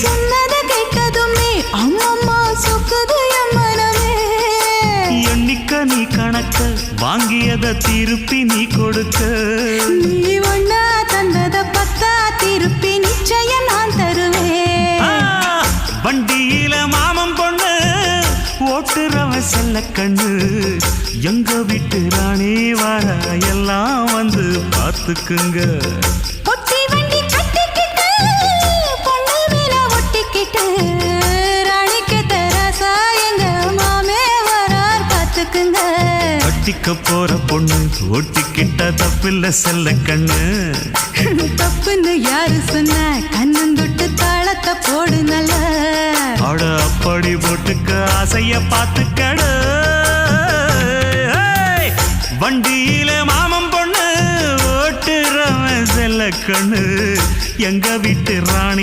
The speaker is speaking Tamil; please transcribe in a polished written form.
சொன்னத கேட்டதுமே அம்மம்மா சொக்குது என் மனமே. எண்ணிக்க நீ கணக்க வாங்கியத திருப்பி நீ கொடுக்க. நீ ஒன்னா தந்தத பத்தா திருப்பி நிச்சயம் நான் தருவேன். வண்டியில மாமன் பொண்ணு ஓட்டுறவன் செல்ல கண்ணு. எங்க வீட்டு ராணி வர எல்லாம் வந்து பார்த்துக்குங்க. ஒட்டி வண்டி கட்டிக்கிட்டு பொண்ணு மேல ஒட்டிக்கிட்டு ராணிக்கு தராசா எங்க மாமே வரார் பார்த்துக்குங்க. கட்டிக்க போற பொண்ணு ஒட்டிக்கிட்ட தப்பில்ல செல்ல கண்ணு. தப்புன்னு யாரு சொன்ன கண்ணந்தொட்டு தாளத்தை போடு நல்ல. அட அப்படி போட்டுக்க ஆசைய பார்த்துக்கடு. வண்டியில மாமன் பொண்ணு ஓட்டுறவன் செல்ல கண்ணு. எங்க வீட்டு ராணி